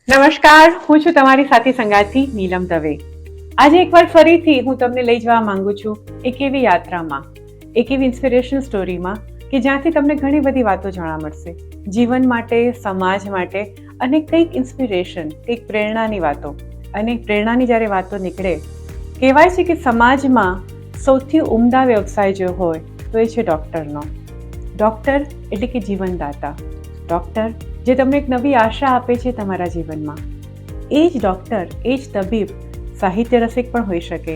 નમસ્કાર, હું છું તમારી સાથી સંગાથી નીલમ દવે. આજે એકવાર ફરીથી હું તમને લઈ જવા માંગુ છું એક એવી યાત્રામાં, એક એવી ઇન્સ્પિરેશનલ સ્ટોરીમાં કે જ્યાંથી તમને ઘણી બધી વાતો જાણવા મળશે જીવન માટે, સમાજ માટે અને કંઈક ઇન્સ્પિરેશન, કંઈક પ્રેરણાની વાતો. અને પ્રેરણાની જ્યારે વાતો નીકળે, કહેવાય છે કે સમાજમાં સૌથી ઉમદા વ્યવસાય જો હોય તો એ છે ડૉક્ટરનો. ડૉક્ટર એટલે કે જીવનદાતા. ડૉક્ટર જે તમને એક નવી આશા આપે છે તમારા જીવનમાં. એ જ ડૉક્ટર, એ જ તબીબ સાહિત્ય રસિક પણ હોઈ શકે,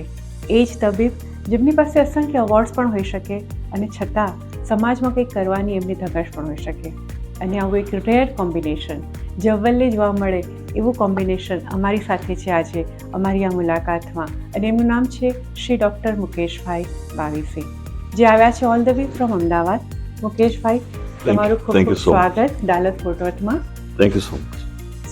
એ જ તબીબ જેમની પાસે અસંખ્ય અવોર્ડ્સ પણ હોઈ શકે અને છતાં સમાજમાં કંઈક કરવાની એમની ધગશ પણ હોઈ શકે. અને આવું એક રેર કોમ્બિનેશન, જવલ્લે જોવા મળે એવું કોમ્બિનેશન અમારી સાથે છે આજે અમારી આ મુલાકાતમાં. અને એમનું નામ છે શ્રી ડૉક્ટર મુકેશભાઈ બાવીસી, જે આવ્યા છે all the way from Ahmedabad. મુકેશભાઈ, તમારું ખૂબ ખૂબ સ્વાગત ડાલસ ફોર્ટ વર્થમાં. Thank you so much.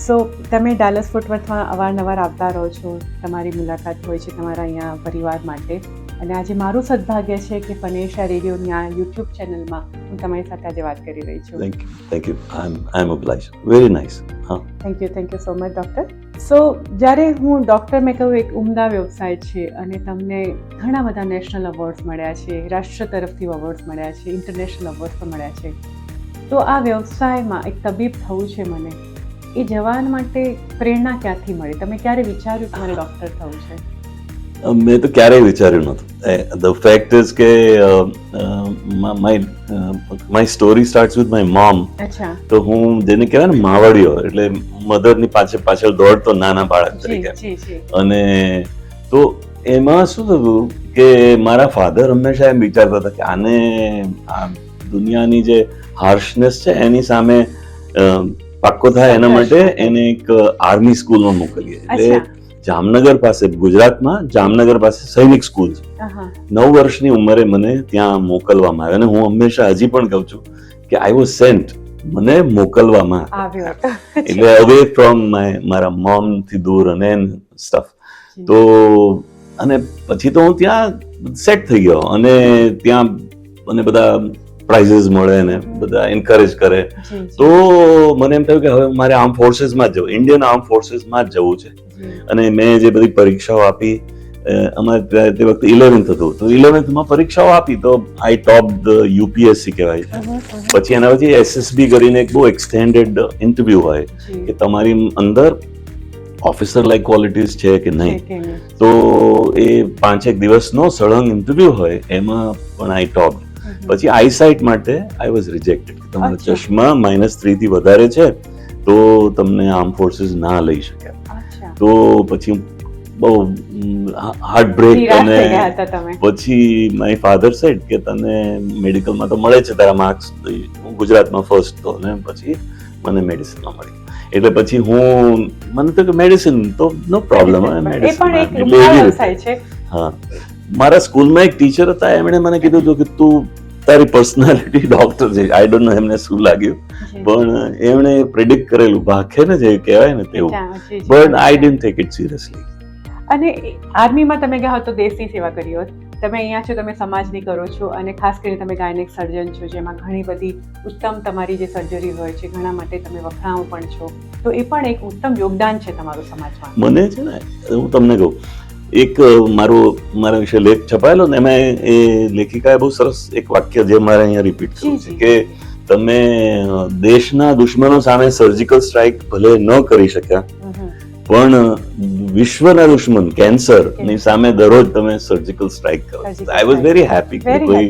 So તમે ડાલસ ફોર્ટ વર્થમાં અવારનવાર આવતા રહો છો, તમારી મુલાકાત હોય છે તમારા અહીંયા પરિવાર માટે. અને આજે મારું સદભાગ્ય છે કે ફનેશા રેડિયોની આ યુટ્યુબ ચેનલમાં હું તમારી સાથે આજે વાત કરી રહી છું. Thank you. I am obliged. Very nice. હા, thank you so much doctor. So જ્યારે હું ડૉક્ટર મેં કહું એક ઉમદા વ્યવસાય છે અને તમને ઘણા બધા નેશનલ અવોર્ડ્સ મળ્યા છે, રાષ્ટ્ર તરફથી અવોર્ડ્સ મળ્યા છે, ઇન્ટરનેશનલ અવોર્ડ્સ પણ મળ્યા છે. તો આ વ્યવસાયમાં એક તબીબ થવું છે મને, એ જવાન માટે પ્રેરણા ક્યાંથી મળે? તમે ક્યારે વિચાર્યું કે મારે ડૉક્ટર થવું છે? મેં તો ક્યારેય વિચાર્યું નહોતું. ધ ફેક્ટ ઇઝ કે my story starts with my mom. અચ્છા. તો હું જેને કહેવાય ને માવડીઓ, એટલે મધરની પાછળ દોડતો નાના બાળક તરીકે. અને તો એમાં શું થયું કે મારા ફાધર હંમેશા એમ વિચારતા હતા કે આને આ દુનિયાની જે હાર્શનેસ છે એની સામે પાક્કો થાય એના માટે એને એક આર્મી સ્કૂલમાં મોકલીએ. એટલે જામનગર પાસે, ગુજરાતમાં જામનગર પાસે સૈનિક સ્કૂલ છે. 9 વર્ષની ઉંમરે મને ત્યાં મોકલવામાં આવે. અને હું હંમેશા હજી પણ કહું છું કે આઈ વોઝ સેન્ટ, મને મોકલવામાં આવ્યો, એટલે અવે ફ્રોમ મારા મોમ થી દૂર અને સ્ટફ. તો અને પછી તો હું ત્યાં સેટ થઈ ગયો અને ત્યાં મને બધા પ્રાઇઝીસ મળે ને બધા એન્કરેજ કરે. તો મને એમ થયું કે હવે મારે આર્મ ફોર્સીસમાં જ જવું, ઇન્ડિયન આર્મ ફોર્સીસમાં જ જવું છે. અને મેં જે બધી પરીક્ષાઓ આપી, અમારે તે વખતે 11th હતું, તો 11thમાં પરીક્ષાઓ આપી તો આઈ ટોપ ધ યુપીએસસી કહેવાય છે. પછી એના પછી એસએસબી કરીને એક બહુ એક્સટેન્ડેડ ઇન્ટરવ્યુ હોય કે તમારી અંદર ઓફિસર લાઈક ક્વોલિટીઝ છે કે નહીં. તો એ 5-1 દિવસનો સળંગ ઇન્ટરવ્યુ હોય, એમાં પણ આઈ ટોપ. પછી આઈસાઇટ માટે આઈ વોઝ રિજેક્ટેડ. તમારા ચશ્મા -3 થી વધારે છે તો તમને આર્મ ફોર્સીસ ના લઈ શકે. તો પછી બહુ હાર્ટ બ્રેક. અને પછી માય ફાધર સેડ કે તને મેડિકલમાં તો મળે છે તારા માર્ક્સ, હું ગુજરાતમાં ફર્સ્ટ તો, ને પછી મને મેડિસિનમાં મળી. એટલે પછી મને તો કે મેડિસિન તો નો પ્રોબ્લેમ. હા, મારા સ્કૂલમાં એક ટીચર હતા, એમણે મને કીધું હતું કે તું તારી પર્સનાલિટી ડોક્ટર છે. આઈ ડોન્ટ નો એમને શું લાગ્યું, પણ એમણે પ્રેડિક્ટ કરેલું, ભાખે ને જે કહેવાય ને તેવું. But I didn't take it seriously. અને આર્મીમાં તમે ગયા તો દેશની સેવા કરી હોત. તમે અહીંયા છો, તમે સમાજની કરો છો, અને ખાસ કરીને તમે ગાયનેક સર્જન છો, જેમાં ઘણી બધી ઉત્તમ તમારી જે સર્જરી હોય છે, ઘણા માટે તમે વખણાઓ પણ છો. તો એ પણ એક ઉત્તમ યોગદાન છે તમારું સમાજમાં. મને છે ને, હું તમને કહું, એક મારા વિશે લેખ છપાયેલો ને, એમાં એ લેખિકાએ બહુ સરસ એક વાક્ય જે મારે અહીંયા રિપીટ કરવું છે કે તમે દેશના દુશ્મનો સામે સર્જિકલ સ્ટ્રાઇક ભલે ન કરી શક્યા, પણ વિશ્વના દુશ્મન કેન્સર ની સામે દરરોજ તમે સર્જિકલ સ્ટ્રાઇક કરો. આઈ વોઝ વેરી હેપી કે કોઈ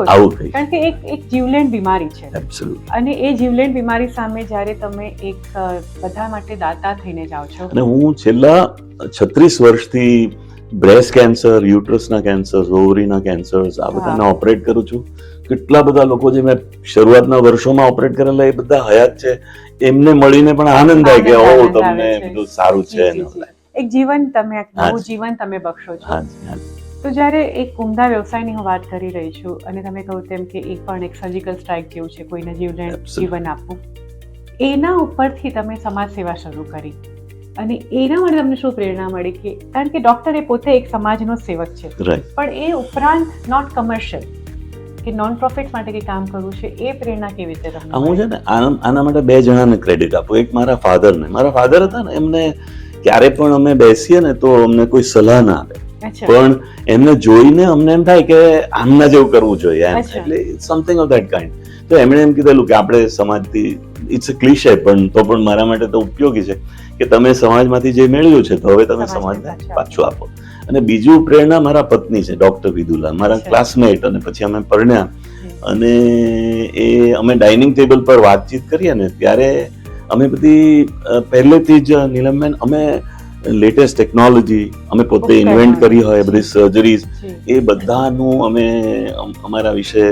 આવું કહી. કારણ કે એક જીવલેણ બીમારી છે. એબ્સોલ્યુટલી. અને એ જીવલેણ બીમારી સામે જ્યારે તમે એક બધા માટે દાતા થઈને જાઓ છો. અને હું છેલ્લા 36 વર્ષથી બ્રેસ્ટ કેન્સર, યુટ્રસના કેન્સર, ઓવરીના કેન્સર્સ, આ બધાને ઓપરેટ કરું છું. કેટલા બધા લોકો જે મેં શરૂઆતના વર્ષોમાં ઓપરેટ કરેલા એ બધા હયાત છે. એમને મળીને પણ આનંદ થાય કે ઓ તમને બધું સારું છે. એક જીવન તમે, નવું જીવન તમે બક્ષો છો. તો જ્યારે એક ઉમદા વ્યવસાયની હું વાત કરી રહી છું, અને તમે કહું તેમ કે એક પણ એક સર્જિકલ સ્ટ્રાઇક જેવું છે, કોઈને જીવન આપવું, એના ઉપરથી તમે સમાજ સેવા શરૂ કરી. અને એના માટે તમને શું પ્રેરણા મળી? કે કારણ કે ડોક્ટર એ પોતે એક સમાજનો સેવક છે, પણ એ ઉપરાંત નોટ કમર્શિયલ, કે નોન પ્રોફિટ માટે કંઈ કામ કરવું છે, એ પ્રેરણા કેવી રીતે તમને હું છે ને આના માટે બે જણાને ક્રેડિટ આપું. એક મારા ફાધર હતા ને, એમને ક્યારે પણ અમે બેસીએ ને તો અમને કોઈ સલાહ ના આપે, પણ એમને જોઈને અમને એમ થાય કે આમના જેવું કરવું જોઈએ એમ, એટલે સમથિંગ ઓફ ધેટ કાઇન્ડ. તો એમણે એમ કીધેલું કે આપણે સમાજથી, ઇટ્સ અ ક્લીશે પણ તો પણ મારા માટે તો ઉપયોગી છે, કે તમે સમાજમાંથી જે મેળવ્યું છે તો હવે તમે સમાજને પાછું આપો. અને બીજું પ્રેરણા મારા પત્ની છે, ડોક્ટર વિદુલા, મારા ક્લાસમેટ, અને પછી અમે પરણ્યા અને એ અમે ડાઇનિંગ ટેબલ પર વાતચીત કરીએ ને ત્યારે અમે બધી પહેલેથી જ નીલમબેન અમે લેટેસ્ટ ટેકનોલોજી અમે પોતે ઇન્વેન્ટ કરી હોય, બધી સર્જરીઝ, એ બધાનું અમે અમારા વિશે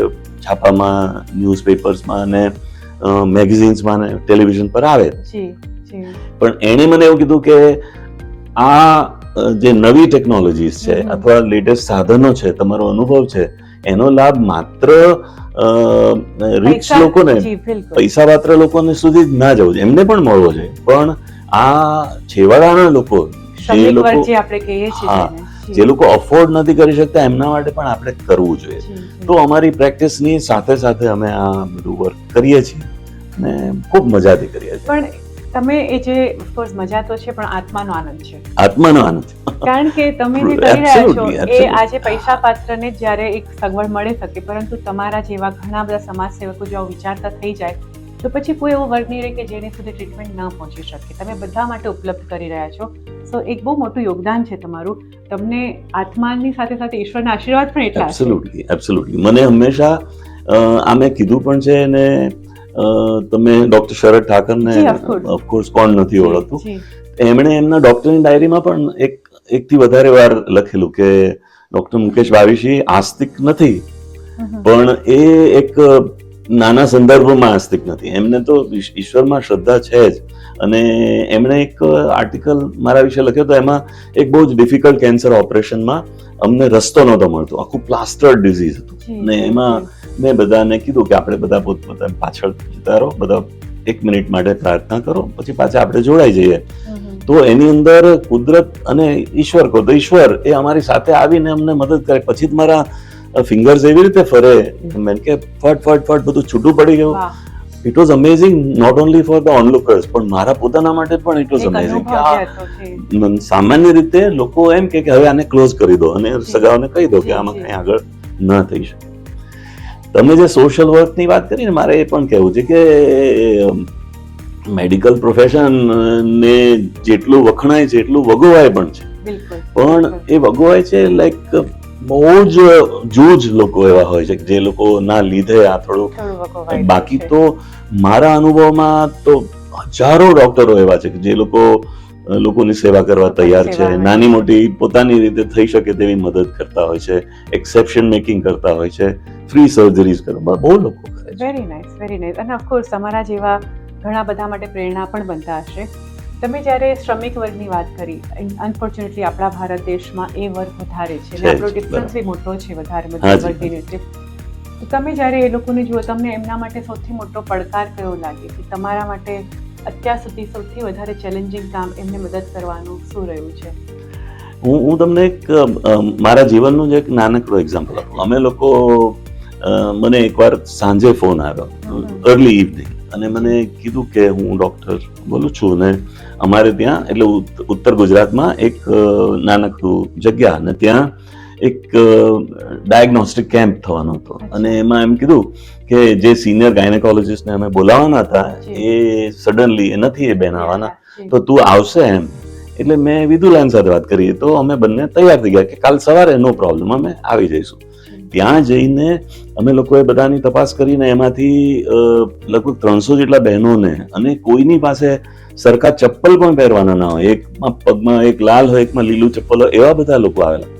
છાપામાં, ન્યૂઝપેપર્સમાં અને મેગેઝિન્સમાં અને ટેલિવિઝન પર આવે. પણ એણે મને એવું કીધું કે આ જે નવી ટેકનોલોજીસ છે અથવા લેટેસ્ટ સાધનો છે, તમારો અનુભવ છે, એનો લાભ માત્ર રીચ લોકોને, પૈસા પાત્ર લોકોને સુધી જ ના જવું જોઈએ, એમને પણ મળવો જોઈએ, પણ આ છેવાડાના લોકો, જે લોકો અફોર્ડ નથી કરી શકતા, એમના માટે પણ આપણે કરવું જોઈએ. તો અમારી પ્રેક્ટિસની સાથે સાથે અમે આ બધું વર્ક કરીએ છીએ અને ખૂબ મજાથી કરીએ છીએ. પણ તમે એ જે ઓફકોર્સ મજા તો છે, પણ આત્માનો આનંદ છે, આત્માનો આનંદ, કારણ કે તમે જે કરી રહ્યા છો એ આજે પૈસા પાત્રને જ્યારે એક સગવડ મળી શકે, પરંતુ તમારા જેવા ઘણા બધા સમાજ સેવકો જો વિચારતા થઈ જાય તો પછી કોઈ એવો વર્ગ નહીં રહે કે જેને સુધી ટ્રીટમેન્ટ ન પહોંચી શકે. તમે બધા માટે ઉપલબ્ધ કરી રહ્યા છો, સો એક બહુ મોટું યોગદાન છે તમારું. તમને આત્માની સાથે સાથે ઈશ્વરના આશીર્વાદ પણ એટલા. એબ્સોલ્યુટલી. મને હંમેશા આ મેં કીધું પણ છે, અને તમે ડોક્ટર શરદ ઠાકરને ઓફકોર્સ કોણ નથી ઓળખતું, એમણે એમના ડોક્ટરની ડાયરીમાં પણ એકથી વધારે વાર લખેલું કે ડોક્ટર મુકેશ વાવીશી આસ્તિક નથી, પણ એ એક નાના સંદર્ભમાં આસ્તિક નથી, એમને તો ઈશ્વરમાં શ્રદ્ધા છે જ. અને એમણે એક આર્ટિકલ મારા વિશે લખ્યો તો એમાં એક બહુ જ ડિફિકલ્ટ કેન્સર ઓપરેશનમાં અમને રસ્તો નહોતો મળતો, આખું પ્લાસ્ટર્ડ ડિઝીઝ હતું, ને એમાં મેં બધાને કીધું કે આપણે બધા પોતપોતાની પાછળ જતા રહો, બધા 1 મિનિટ માટે પ્રાર્થના કરો, પછી પાછા આપણે જોડાઈ જઈએ. તો એની અંદર કુદરત અને ઈશ્વર કહો તો ઈશ્વર એ અમારી સાથે આવીને અમને મદદ કરે. પછી જ મારા ફિંગર્સ એવી રીતે ફરે કે ફટ બધું છૂટું પડી ગયું. It was amazing, not only for the onlookers, પણ મારા પોતાના માટે પણ ઇટ વોઝ અમેઝિંગ. સામાન્ય રીતે લોકો એમ કે હવે આને ક્લોઝ કરી દો અને સગાઓને કહી દો કે આમાં કંઈ આગળ ન થઈ શકે. તમે જે સોશિયલ વર્કની વાત કરી ને, મારે એ પણ કહેવું છે કે મેડિકલ પ્રોફેશન ને જેટલું વખણાય છે એટલું વગોવાય પણ છે, પણ એ વગોવાય છે લાઈક બહુ જ જૂજ લોકો એવા હોય છે જે લોકો ના લીધે આ થોડું. બાકી તો મારા અનુભવમાં તો હજારો ડોક્ટરો એવા છે કે જે લોકોની સેવા કરવા તૈયાર છે, નાની મોટી પોતાની રીતે થઈ શકે તેવી મદદ કરતા હોય છે, એક્સેપ્શન મેકિંગ કરતા હોય છે, ફ્રી સર્જરીઝ કરવા બહુ લોકો કરે છે. Very nice, very nice. અને ઓફકોર્સ તમારા જેવા ઘણા બધા માટે પ્રેરણા પણ બનતા હશે. તમે જ્યારે શ્રમિક વર્ગની વાત કરી, અનફોર્ચ્યુનેટલી આપણા ભારત દેશમાં એ વર્ગ વધારે છે, અને આપણો ડિફરન્સ બી મોટો છે વધારે મધ્યમ વર્ગની રીતે. તો તમે જ્યારે એ લોકોને જુઓ, તમને એમના માટે સૌથી મોટો પડકાર કયો લાગે, કે તમારા માટે અત્યાર સુધી સૌથી વધારે ચેલેન્જિંગ કામ એમને મદદ કરવાનું શું રહ્યું છે? હું તમને એક મારા જીવનનું જ એક નાનકડો એક્ઝામ્પલ આપું. અમે લોકો, મને એકવાર સાંજે ફોન આવ્યો, અર્લી ઇવનિંગ, અને મને કીધું કે હું ડોક્ટર બોલું છું, ને અમારે ત્યાં એટલે ઉત્તર ગુજરાતમાં એક નાનકડું જગ્યા, અને ત્યાં એક ડાયગ્નોસ્ટિક કેમ્પ થવાનો હતો, અને એમાં એમ કીધું કે જે સિનિયર ગાયનેકોલોજીસ્ટને અમે બોલાવવાના હતા એ સડનલી નથી એ બેન આવવાના, તો તું આવશે એમ. એટલે મેં વિદુલાન સાથે વાત કરી, તો અમે બંને તૈયાર થઈ ગયા કે કાલ સવારે નો પ્રોબ્લેમ, અમે આવી જઈશું. ત્યાં જઈને અમે લોકોએ બધાની તપાસ કરીને એમાંથી લગભગ 300 જેટલા બહેનોને, અને કોઈની પાસે સરખા ચપ્પલ પણ પહેરવાના ના હોય, એકમાં પગમાં એક લાલ હોય, એકમાં લીલું ચપ્પલ હોય, એવા બધા લોકો આવેલા.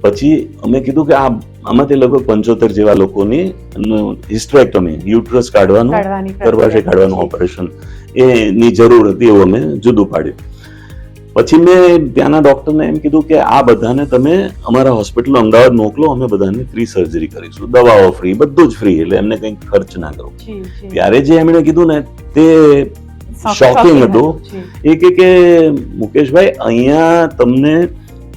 પછી અમે કીધું કે આમાંથી લગભગ 75 જેવા લોકોની હિસ્ટ્રેક્ટોમી, યુટ્રસ કાઢવાનું ઓપરેશન એની જરૂર હતી, એવું અમે જુદું પાડ્યું. પછી મેં ત્યાંના ડોક્ટરને એમ કીધું કે આ બધાને તમે અમારા હોસ્પિટલ અમદાવાદ મોકલો, અમે બધાની ફ્રી સર્જરી કરીશું, દવાઓ ફ્રી, બધું જ ફ્રી, એટલે એમને કંઈ ખર્ચ ના કરો. ત્યારે જે એમણે કીધું ને તે શોકિંગ હતું. એ કે મુકેશભાઈ, અહીંયા તમને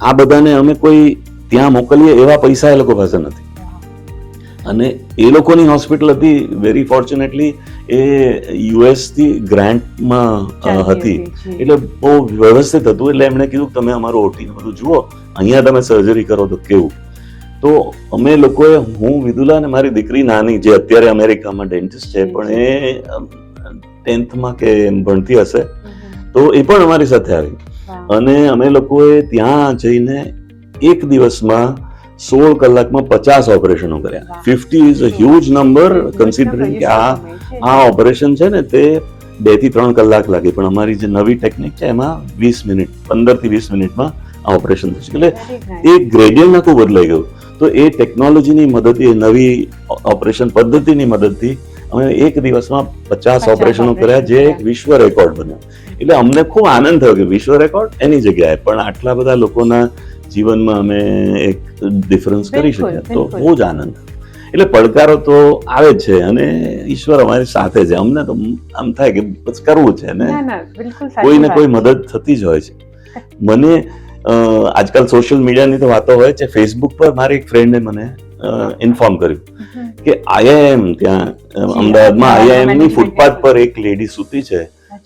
આ બધાને અમે કોઈ ત્યાં મોકલીએ એવા પૈસા એ લોકો પાસે નથી, અને એ લોકોની હોસ્પિટલ હતી વેરી ફોર્ચ્યુનેટલી એ યુએસ થી ગ્રાન્ટમાં હતી, એટલે બહુ વ્યવસ્થિત હતું. એટલે એમણે કીધું તમે અમારું ઓટી ને બધું જુઓ, અહીંયા તમે સર્જરી કરો તો કેવું. તો અમે લોકોએ, હું, વિદુલા અને મારી દીકરી નાની, જે અત્યારે અમેરિકામાં ડેન્ટિસ્ટ છે, પણ એ 10th કે એમ ભણતી હશે, તો એ પણ અમારી સાથે આવી. અને અમે લોકોએ ત્યાં જઈને એક દિવસમાં 16 કલાકમાં 50 ઓપરેશનો કર્યા. 50 is a huge number considering કે આ ઓપરેશન છે ને તે 2 થી 3 કલાક લાગે, પણ અમારી જે નવી ટેકનિક છે એમાં 20 મિનિટ, 15 થી 20 મિનિટમાં આ ઓપરેશન થશે. એટલે એ ગ્રેડિયન્ટ આખું બદલાઈ ગયું. તો એ ટેકનોલોજીની મદદથી, નવી ઓપરેશન પદ્ધતિની મદદથી અમે એક દિવસમાં 50 ઓપરેશનો કર્યા, જે એક વિશ્વ રેકોર્ડ બન્યો. એટલે અમને ખૂબ આનંદ થયો કે વિશ્વ રેકોર્ડ એની જગ્યાએ પણ આટલા બધા લોકોના જીવનમાં અમે એક ડિફરન્સ કરી શક્યા, તો બહુ જ આનંદ. એટલે પડકારો તો આવે જ છે અને ઈશ્વર અમારી સાથે છે. અમને તો આમ થાય કે બસ કરવું છે ને કોઈ ને કોઈ મદદ થતી જ હોય છે. મને આજકાલ સોશિયલ મીડિયાની તો વાતો હોય છે. ફેસબુક પર મારી એક ફ્રેન્ડે મને ઇન્ફોર્મ કર્યું કે IIM ત્યાં અમદાવાદમાં IIM ની ફૂટપાથ પર એક લેડી સૂતી છે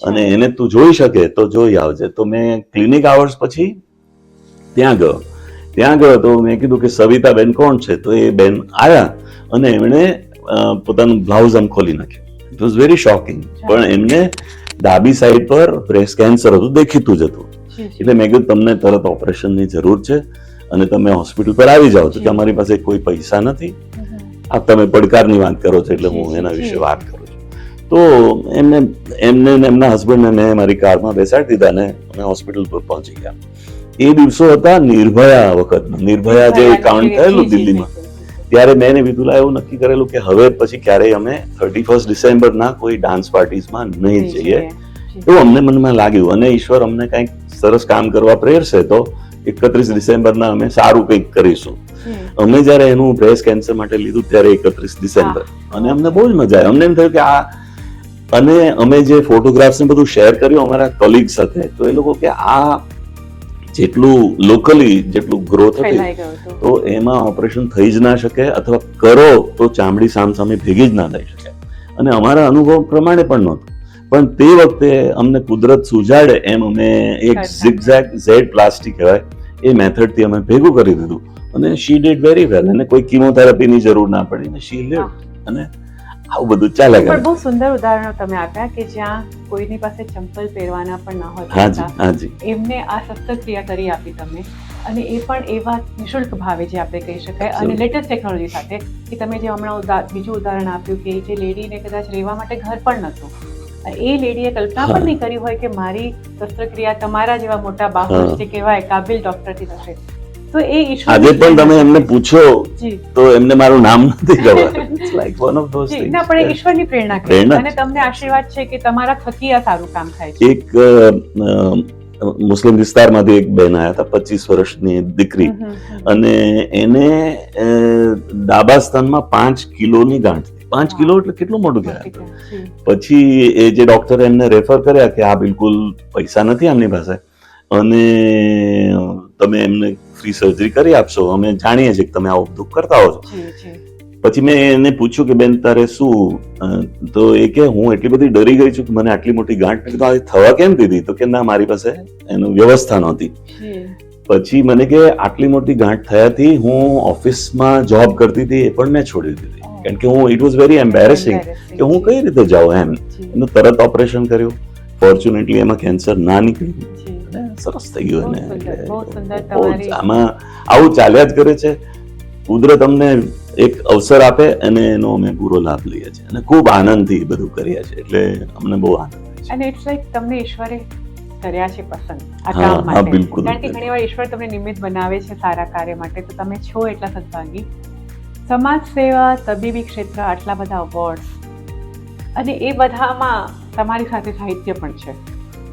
અને એને તું જોઈ શકે તો જોઈ આવજે. તો મેં ક્લિનિક આવર્સ પછી ત્યાં ગયો તો મેં કીધું કે સવિતાબેન કોણ છે? તો એ બેન આવ્યા અને એમણે પોતાનું બ્લાઉઝ આમ ખોલી નાખ્યું. It was very shocking. પણ એમને ડાબી સાઈડ પર બ્રેસ્ટ કેન્સર હતું, દેખીતું જ હતું. એટલે મેં કીધું તમને તરત ઓપરેશનની જરૂર છે અને તમે હોસ્પિટલ પર આવી જાઓ. તો કે અમારી પાસે કોઈ પૈસા નથી. આ તમે પડકારની વાત કરો છો એટલે હું એના વિશે વાત કરું છું. તો એમને એમના હસબન્ડને મારી કારમાં બેસાડી દીધા અને અમે હોસ્પિટલ પર પહોંચી ગયા. એ દિવસો હતા નિર્ભયા વખતના. નિર્ભયા જે કાંડ થયેલું દિલ્હીમાં, ત્યારે મેં વિદુલા એવું નક્કી કરેલું કે હવે પછી ક્યારેય અમે 31 ડિસેમ્બરના કોઈ ડાન્સ પાર્ટીઝમાં નહીં જઈએ. એવું અમને મનમાં લાગ્યું અને ઈશ્વર અમને કંઈક સરસ કામ કરવા પ્રેરશે તો 31 ડિસેમ્બરના અમે સારું કંઈક કરીશું. અમે જયારે એનું બ્રેસ્ટ કેન્સર માટે લીધું ત્યારે 31 ડિસેમ્બર, અને અમને બહુ જ મજા આવી. અમને એમ થયું કે અને અમે જે ફોટોગ્રાફ્સ ને બધું શેર કર્યું અમારા કોલિગ સાથે, તો એ લોકો કે આ જેટલું લોકલી જેટલું ગ્રોથ હતી તો એમાં ઓપરેશન થઈ જ ના શકે, અથવા કરો તો ચામડી સામસામે ભેગી જ ના થઈ શકે. અને અમારા અનુભવ પ્રમાણે પણ નહોતું. પણ તે વખતે અમને કુદરત સુજાડે એમ અમે એક ઝિગઝેગ ઝેડ પ્લાસ્ટિક કહેવાય એ મેથડથી અમે ભેગું કરી દીધું અને શી ડીડ વેરી વેલ. અને કોઈ કિમોથેરાપીની જરૂર ના પડી ને શી લિવ્ડ. અને આવું બધું ચાલે ગયું. બહુ સુંદર ઉદાહરણો તમે આપ્યા કે જ્યાં કોઈની પાસે ચંપલ પહેરવાના પણ ન હોય, હાજી એમને આ શસ્ત્રક્રિયા કરી આપી તમે, અને એ પણ એવા નિઃશુલ્ક ભાવે જે આપણે કહી શકાય, અને લેટેસ્ટ ટેકનોલોજી સાથે. કે તમે જે હમણાં બીજું ઉદાહરણ આપ્યું કે જે લેડીને કદાચ રહેવા માટે ઘર પણ નહોતું, એ લેડીએ કલ્પના પણ નહીં કરી હોય કે મારી શસ્ત્રક્રિયા તમારા જેવા મોટા બાહુજ જે કહેવાય કાબિલ ડોક્ટરથી થશે. તો એ ઈશ્વર આજે પણ તમે એમને પૂછો તો એમને મારું નામ નથી ખબર. It's like one of those things. ના, પણ એ ઈશ્વરની પ્રેરણા છે અને તમને આશીર્વાદ છે કે તમારા થકી આ સારું કામ થાય છે. એક મુસ્લિમ વિસ્તારમાંથી એક બેન આવ્યા હતા, 25 વર્ષની દીકરી, અને એને ડાબા સ્તનમાં 5 કિલોની ગાંઠ. 5 કિલો એટલે કેટલું મોટું કહેવાય. પછી એ જે ડોક્ટરે એમને રેફર કર્યા કે આ બિલકુલ પૈસા નથી આમની પાસે અને તમે એમને ફ્રી સર્જરી કરી આપશો, અમે જાણીએ છીએ કે તમે આવું બધું કરતા હો છો. પછી મેં એને પૂછ્યું કે બેન તારે શું? તો એ કે હું એટલી બધી ડરી ગઈ છું કે મને આટલી મોટી ગાંઠ થવા કેમ દીધી? તો કે ના, મારી પાસે એનું વ્યવસ્થા નહોતી. પછી મને કે આટલી મોટી ગાંઠ થયાથી હું ઓફિસમાં જોબ કરતી હતી એ પણ મેં છોડી દીધી, કારણ કે હું ઇટ વોઝ વેરી એમ્બેરેસિંગ કે હું કઈ રીતે જાઉં એમ. એનું તરત ઓપરેશન કર્યું. ફોર્ચ્યુનેટલી એમાં કેન્સર ના નીકળ્યું, સરસ થઈ ગયું. આમાં આવું ચાલ્યા જ કરે છે. કુદરત અમને એક અવસર આપે અને એનો અમે પૂરો લાભ લઈએ છીએ અને ખૂબ આનંદથી બધું કરીએ છીએ. એટલે અમને બહુ આનંદ આવે છે. અને ઇટ્સ લાઈક તમને ઈશ્વરે કર્યા છે પસંદ આ કામ માટે. બિલકુલ. કારણ કે ઘણીવાર ઈશ્વર તમને નિમિત્ત બનાવે છે સારા કાર્ય માટે, તો તમે છો એટલા સદભાગી. સમાજ સેવા, તબીબી ક્ષેત્ર, આટલા બધા અવોર્ડ્સ, અને એ બધામાં તમારી સાથે સાહિત્ય પણ છે.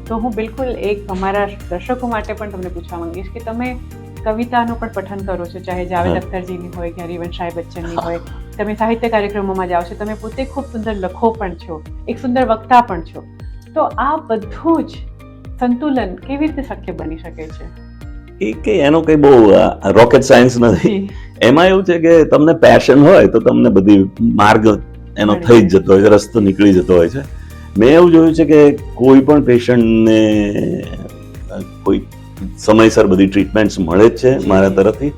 તો હું બિલકુલ એક અમારા દર્શકો માટે પણ તમને પૂછવા માંગીશ કે તમે કવિતાનું પણ પઠન કરો છો, ચાહે જાવેદ અખ્તરજીની હોય કે હરિવંશરાય બચ્ચનની હોય. તમે સાહિત્ય કાર્યક્રમોમાં જાઓ છો, તમે પોતે ખૂબ સુંદર લખો પણ છો, એક સુંદર વક્તા પણ છો. તો આ બધું જ સંતુલન કેવી રીતે શક્ય બની શકે છે? એ કે એનો કઈ બહુ રોકેટ સાયન્સ નથી. એમાં એવું છે કે તમને પેશન હોય તો તમને બધી માર્ગ એનો થઈ જ જતો હોય છે, રસ્તો નીકળી જતો હોય છે. મેં એવું જોયું છે કે કોઈ પણ પેશન્ટને કોઈ સમયસર બધી ટ્રીટમેન્ટ્સ મળે જ છે મારા તરફથી,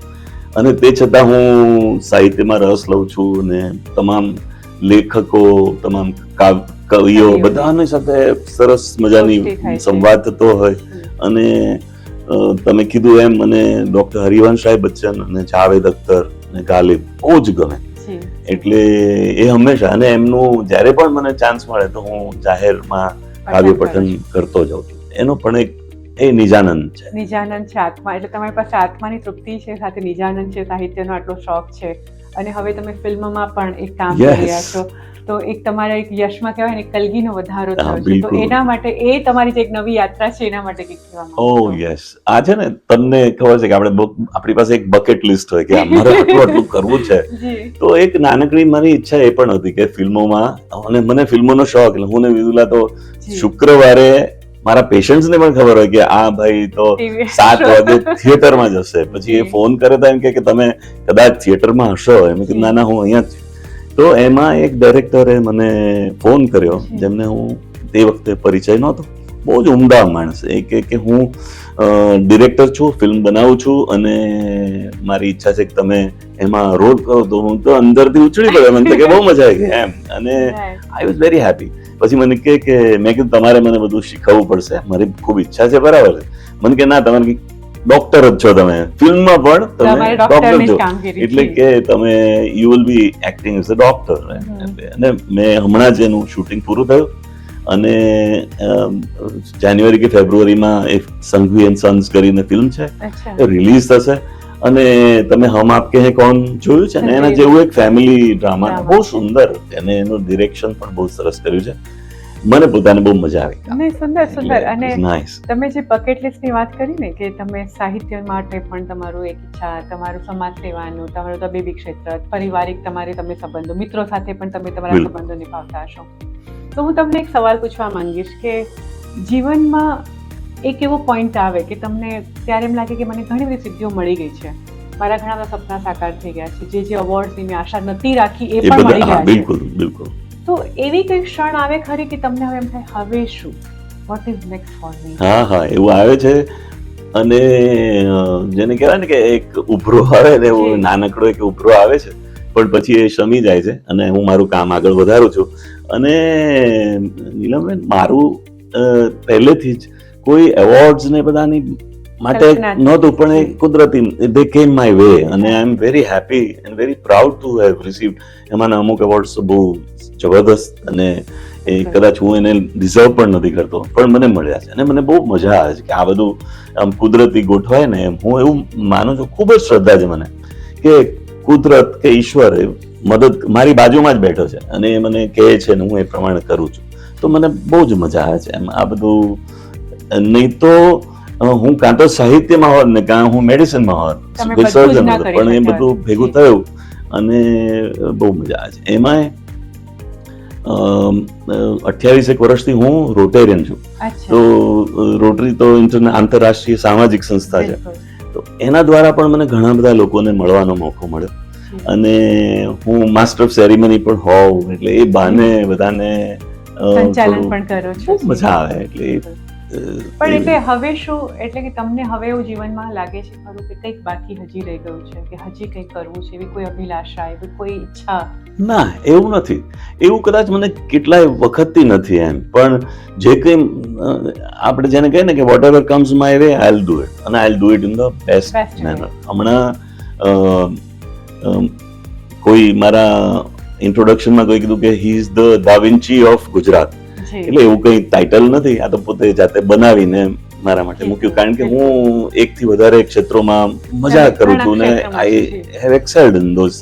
અને તે છતાં હું સાહિત્યમાં રસ લઉં છું અને તમામ લેખકો, તમામ કવિઓ બધાની સાથે સરસ મજાની સંવાદ થતો હોય. અને તમે કીધું એમ મને ડોક્ટર હરિવંશરાય બચ્ચન અને જાવેદ અખ્તર અને ગાલિબ બહુ જ ગમે. એટલે એ હંમેશા, અને એમનું જ્યારે પણ મને ચાન્સ મળે તો હું જાહેરમાં કાવ્ય પઠન કરતો જાઉં છું. એનો પણ એક એ નિજાનંદ છે. નિજાનંદ છે આત્મા, એટલે તમારી પાસે આત્માની તૃપ્તિ છે, સાથે નિજાનંદ છે, સાહિત્યનો આટલો શોખ છે, અને હવે તમે ફિલ્મમાં પણ એક કામ કરી રહ્યા છો, તો એક તમારા એક યશમાં કહેવાય ને કલગીનો વધારો થયો છે. તો એના માટે એ તમારી જે એક નવી યાત્રા છે એના માટે કંઈક કહેવા માંગો છો? યસ, આ છે ને, તમને ખબર છે કે આપણી પાસે એક બકેટ લિસ્ટ હોય કે અમારે આટલું કરવું છે. તો એક નાનકડી મારી ઈચ્છા એ પણ હતી કે ફિલ્મોમાં, અને મને ફિલ્મોનો શોખ, એટલે હું ને વિદુલા તો શુક્રવારે મારા પેશન્ટ્સને પણ ખબર હોય કે આ ભાઈ તો 7 વાગે થિયેટરમાં જશે. પછી એ ફોન કરે તો એમ કે તમે કદાચ થિયેટરમાં હશો, એમ કે ના હું અહીંયા જ. તો એમાં એક ડાયરેક્ટરે મને ફોન કર્યો, જેમને હું તે વખતે પરિચય નહોતો. બહુ જ ઉમદા માણસ. એ કે હું ડિરેક્ટર છું, ફિલ્મ બનાવું છું, અને મારી ઈચ્છા છે કે તમે એમાં રોલ કરો. તો હું તો અંદરથી ઉછળી પડ્યો, મને કે બહુ મજા આવી એમ, અને આઈ વોઝ વેરી હેપી. પછી મને કે મેં કીધું તમારે મને બધું શીખવવું પડશે, મારી ખૂબ ઈચ્છા છે. બરાબર છે. મને કે ના, તમારે ડોક્ટર જ છો, તમે ફિલ્મમાં પણ તમે ડોક્ટર છો, એટલે કે તમે you will be acting as a doctor. અને મેં હમણાં જ એનું શૂટિંગ પૂરું થયું, અને જાન્યુઆરી કે ફેબ્રુઆરીમાં એક સંઘવી એન્ડ સન્સ કરીને ફિલ્મ છે, એ રિલીઝ થશે. અને તમે હમ આપકે હે કોણ જોયું છે ને, એના જેવું એક ફેમિલી ડ્રામા, બહુ સુંદર, અને એનું ડિરેક્શન પણ બહુ સરસ કર્યું છે. મને પોતાને બહુ મજા આવી. સુંદર. અને તમે જે બકેટ લિસ્ટની વાત કરી ને, કે તમે સાહિત્ય માટે પણ તમારું એક ઈચ્છા, તમારું સમાજ સેવાનું, તમારું તબીબી ક્ષેત્ર, પારિવારિક તમે સંબંધો, મિત્રો સાથે પણ તમે તમારા સંબંધો નિભાવતા હશો. તો હું તમને એક સવાલ પૂછવા માંગીશ કે જીવનમાં એક એવો પોઈન્ટ આવે કે તમને ત્યારે એમ લાગે કે મને ઘણી બધી સિદ્ધિઓ મળી ગઈ છે, મારા ઘણા બધા સપના સાકાર થઈ ગયા છે, જે અવોર્ડ્સની મેં આશા નથી રાખી એ પણ મળી ગયા છે. બિલકુલ. તો એવી કઈ ક્ષણ આવે ખરી કે તમને હવે એમ થાય, હવે શું, what is next for me? હા, એવું આવે છે. અને જેને કહેવાય ને કે એક ઉભરો આવે ને, એવું નાનકડો એક ઉભરો આવે છે, પણ પછી એ શમી જાય છે, અને હું મારું કામ આગળ વધારું છું. અને નીલમબેન, મારું પહેલેથી જ કોઈ એવોર્ડ્સ ને બધાની માટે નહોતું, પણ એ કુદરતી દે કેમ માય વે, અને I am very happy and very proud to have received. એમાંના અમુક એવોર્ડ્સ બહુ જબરદસ્ત, અને એ કદાચ હું એને ડિઝર્વ પણ નથી કરતો, પણ મને મળ્યા છે, અને મને બહુ મજા આવે છે કે આ બધું આમ કુદરતી ગોઠવાય ને. હું એવું માનું છું, ખૂબ જ શ્રદ્ધા છે મને કે કુદરત કે ઈશ્વર મદદ મારી બાજુમાં જ બેઠો છે, અને એ મને કહે છે ને હું એ પ્રમાણે કરું છું. તો મને બહુ જ મજા આવે છે એમ. આ બધું નહીં તો હું કાં તો સાહિત્યમાં હોત ને કાં હું મેડિસિનમાં હોત, સર્જન હોત, પણ એ બધું ભેગું થયું અને બહુ મજા આવે છે. એમાંય 28 વર્ષથી હું રોટેરિયન છું. તો રોટરી તો આંતરરાષ્ટ્રીય સામાજિક સંસ્થા છે, તો એના દ્વારા પણ મને ઘણા બધા લોકોને મળવાનો મોકો મળ્યો, અને હું માસ્ટર ઓફ સેરેમની પણ હોઉં, એટલે એ બહાને બધાને સંચાલન પણ કરો છો. મજા આવે. એટલે પણ એટલે હવે શું, એટલે કે તમને હવે એવું જીવનમાં લાગે છે ખરું કે કંઈક બાકી હજી રહી ગયું છે, કે હજી કંઈક કરવું છે, એવી કોઈ અભિલાષા, એવી કોઈ ઈચ્છા? ના, એવું નથી. એવું કદાચ મને કેટલાય વખતથી નથી એમ, પણ જે કંઈ આપણે જેને કહીએ ને કે whatever comes my way I will do it, અને I will do it in the best manner. હમણાં કોઈ મારા ઇન્ટ્રોડક્શનમાં કોઈ કીધું કે he is the da Vinci of Gujarat. એટલે એવું કઈ ટાઇટલ નથી, આ તો પોતે જાતે બનાવીને મારા માટે મૂક્યું, કારણ કે હું એકથી વધારે ક્ષેત્રોમાં મજા કરું છું, ને I have excelled in those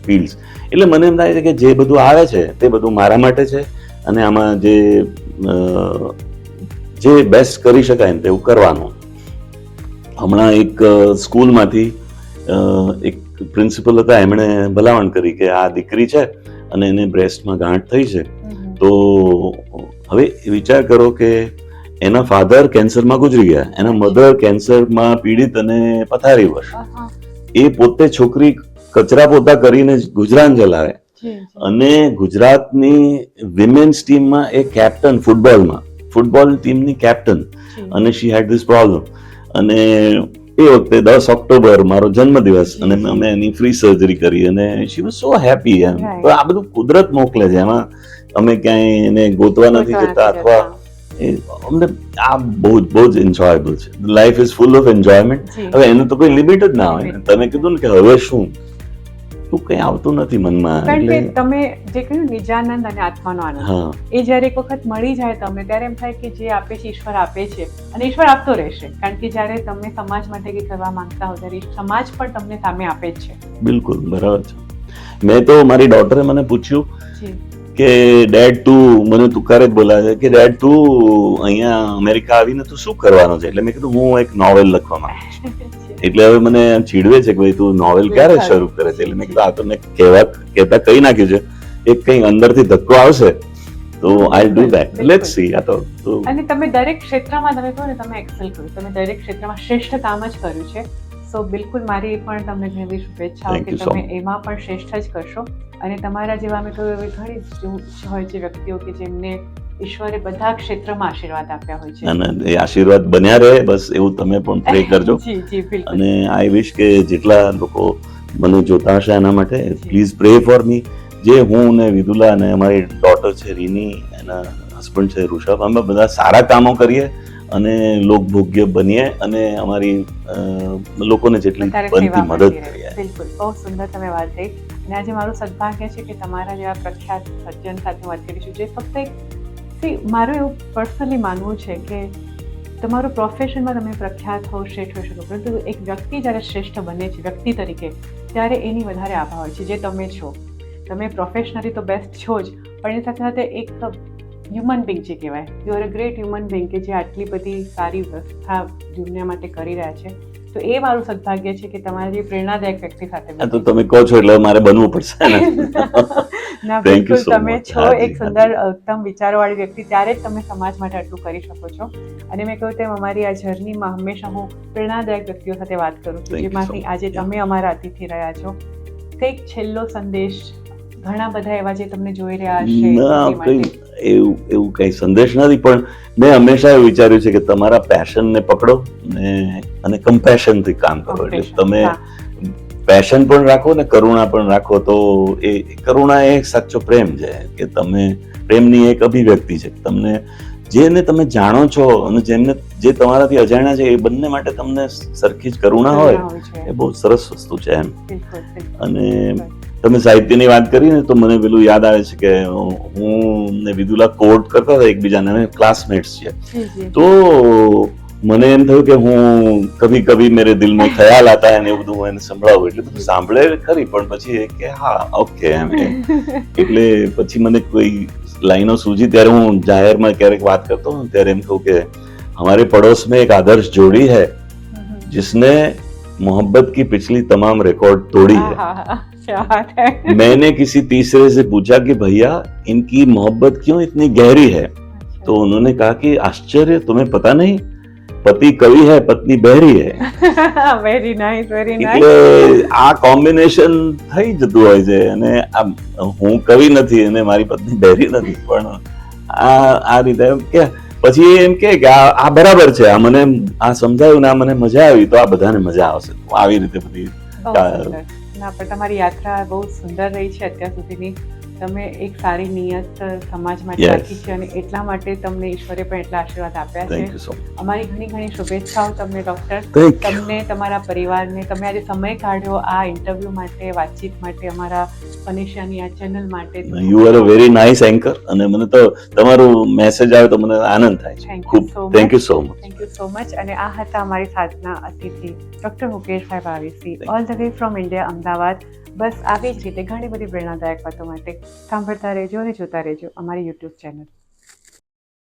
fields. એટલે મને એમ થાય છે કે જે બધું આવે છે તે બધું મારા માટે છે, અને આમાં જે બેસ્ટ કરી શકાય ને તેવું કરવાનું. હમણાં એક સ્કૂલમાંથી એક પ્રિન્સિપલ હતા, એમણે ભલામણ કરી કે આ દીકરી છે અને એને બ્રેસ્ટમાં ગાંઠ થઈ છે. તો હવે વિચાર કરો કે એના ફાધર કેન્સરમાં ગુજરી ગયા, એના મધર કેન્સરમાં પીડિત અને પથારીવશ. એ પોતે છોકરી કચરા પોતા કરીને ગુજરાન ચલાવે અને ગુજરાતની વિમેન્સ ટીમમાં એ કેપ્ટન, ફૂટબોલ ટીમની કેપ્ટન. અને શી હેડ ધીસ પ્રોબ્લેમ. અને એ વખતે 10 ઓક્ટોબર મારો જન્મદિવસ અને અમે એની ફ્રી સર્જરી કરી અને શી વોઝ સો હેપી. એમ તો આ બધું કુદરત મોકલે છે, એમાં અમે ક્યાંય એને ગોતવા નથી જતા અથવા અમને આ બહુ જ એન્જોયેબલ છે. Life is full of enjoyment. હવે એનું તો કોઈ લિમિટ જ ના હોય. તમે કીધું ને કે હવે શું, તો કઈ આવતું નથી મનમાં. કારણ કે તમે જે કહ્યું નિજાનંદ અને આત્માનો આનંદ, એ જ્યારે એક વખત મળી જાય તમને ત્યારે એમ થાય કે જે આપે છે ઈશ્વર આપે છે અને ઈશ્વર આપતો રહેશે. કારણ કે જ્યારે તમે સમાજ માટે કંઈ કરવા માંગતા હો ત્યારે સમાજ પણ તમને સામે આપે જ છે. બિલકુલ બરાબર છે. મેં તો મારી ડોટરે મને પૂછ્યું કે ડેડ તું મને તુકારે જ બોલાવે કે ડેડ તું અહીંયા અમેરિકા આવીને તું શું કરવાનો છે? એટલે મેં કીધું હું એક નોવેલ લખવા માંગુ છું. એટલે હવે મને ચીડવે છે કે ભાઈ તું નોવેલ ક્યારે શરૂ કરે છે? એટલે મેં કીધું આ તો મેં કહેતા કહી નાખ્યું છે, એક કંઈ અંદરથી ધક્કો આવશે તો I do that. Let's see. આ તો અને તમે દરેક ક્ષેત્રમાં તમે કહો ને તમે એક્સેલ કર્યું, તમે દરેક ક્ષેત્રમાં શ્રેષ્ઠ કામ જ કર્યું છે. સો બિલકુલ મારી પણ તમને ઘણી શુભેચ્છાઓ કે તમે એમાં પણ શ્રેષ્ઠ જ કરશો. અને તમારા જેવા અમે કહ્યું એવી ઘણી જ હોય છે વ્યક્તિઓ કે જેમને ઈશ્વરે બધા ક્ષેત્રમાં આશીર્વાદ આપ્યા હોય છે. અને એ આશીર્વાદ બન્યા રહે બસ એવું તમે પણ પ્રે કરજો. અને આઈ વિશ કે જેટલા લોકો મને જોતા હશે એના માટે પ્લીઝ પ્રે ફોર મી. જે હું ને વિદુલા અને અમારી ડોટર છે રીની, એના હસબન્ડ છે ઋષભ, અમે બધા સારા કામો કરીએ અને લોકભોગ્ય બનીએ અને અમારી લોકોને જેટલી બનતી મદદ કરીએ. બિલકુલ, બહુ સુંદર તમે વાત કહી. અને આજે મારું સદભાગ્ય છે કે તમારા જેવા પ્રખ્યાત સજ્જન સાથે વાત કરીશું, જે ફક્ત એક મારું એવું પર્સનલી માનવું છે કે તમારું પ્રોફેશનમાં તમે પ્રખ્યાત હો, શ્રેષ્ઠ હોઈ શકો, પરંતુ એક વ્યક્તિ જ્યારે શ્રેષ્ઠ બને છે વ્યક્તિ તરીકે ત્યારે એની વધારે આભા હોય છે, જે તમે છો. તમે પ્રોફેશનલી તો બેસ્ટ છો જ, પણ એની સાથે સાથે એક હ્યુમન બિંગ જે કહેવાય, you are a great human being કે જે આટલી બધી સારી વ્યવસ્થા દુનિયા માટે કરી રહ્યા છે. તો એ મારું સદભાગ્ય છે કે તમારી પ્રેરણાદાયક વ્યક્તિ સાથે. તો તમે કહો છો એટલે મારે બનવું પડશે ને. ના બિલકુલ, તમે છો એક સુંદર ઉત્તમ વિચારોવાળી વ્યક્તિ, ત્યારે જ તમે સમાજ માટે આટલું કરી શકો છો. અને મેં કહ્યું તેમ અમારી આ જર્નીમાં હંમેશા હું પ્રેરણાદાયક વ્યક્તિઓ સાથે વાત કરું છું, જેમાંથી આજે તમે અમારા અતિથિ રહ્યા છો. કંઈક છેલ્લો સંદેશ ઘણા બધા એવા જે તમને જોઈ રહ્યા હશે. એવું કઈ સંદેશ નથી, પણ મેં હંમેશા એવું વિચાર્યું છે કે તમારા પેશનને પકડો અને કમ્પેશનથી કામ કરો. એટલે તમે પેશન પણ રાખો ને કરુણા પણ રાખો. તો એ કરુણા એ સાચો પ્રેમ છે કે તમે પ્રેમની એક અભિવ્યક્તિ છે. તમને જેને તમે જાણો છો અને જે તમારાથી અજાણ્યા છે એ બંને માટે તમને સરખી જ કરુણા હોય, એ બહુ સરસ વસ્તુ છે એમ. અને તમે સાહિત્યની વાત કરી ને તો મને પેલું યાદ આવે છે કે હું ને વિદુલા કોટ કરતા હતા એકબીજાને, ક્લાસમેટ્સ છે. તો મને એમ થયું કે હું કભી કભી મેરે દિલ મેં ખ્યાલ આતા હે ને એવું બધું હું એને સંભળાવું. એટલે બધું સાંભળે ખરી, પણ પછી કે હા ઓકે એમ. એટલે પછી મને કોઈ લાઈનો સૂજી ત્યારે હું જાહેરમાં ક્યારેક વાત કરતો હોઉં ત્યારે એમ કહું કે હમારે પડોસ में एक आदर्श जोड़ी है जिसने मोहब्बत की पिछली तमाम रिकॉर्ड तोड़ी है. मैंने किसी तीसरे से पूछा कि भैया इनकी मोहब्बत क्यों इतनी गहरी है? तो उन्होंने कहा कि आश्चर्य, तुम्हें पता नहीं, पति कवि है पत्नी बहरी है. Very nice, very nice. એટલે આ કોમ્બિનેશન થઈ જતું હોય છે. અને હું કવિ નથી અને મારી પત્ની બહેરી નથી, પણ આ રીતે કે પછી એમ કે આ બરાબર છે, આ મને આ સમજાયું ને આ મને મજા આવી તો આ બધાને મજા આવશે. આવી રીતે બધી. ના પણ તમારી યાત્રા બહુ સુંદર રહી છે અત્યાર સુધીની. તમે એક સારી નિયત સમાજ માટે રાખી છે અને એટલા માટે તમને ઈશ્વરે પણ એટલા આશીર્વાદ આપ્યા છે. અમારી ઘણી ઘણી શુભેચ્છાઓ તમને ડોક્ટર, તમને, તમારા પરિવારને. તમે આજે સમય કાઢ્યો આ ઇન્ટરવ્યુ માટે, વાતચીત માટે, અમારા ફનેશિયાની આ ચેનલ માટે. You are a very nice anchor અને મને તો તમારું મેસેજ આવે તો મને આનંદ થાય છે. ખૂબ thank you so much. Thank you so much. અને આ હતા અમારી સાધના અતિથિ ડોક્ટર મુકેશભાઈ Bavesi, all the way from India, Ahmedabad. બસ આવી જ રીતે ઘણી બધી પ્રેરણાદાયક વાતો માટે સાંભળતા રહેજો અને જોતા રહેજો અમારી યુટ્યુબ ચેનલ.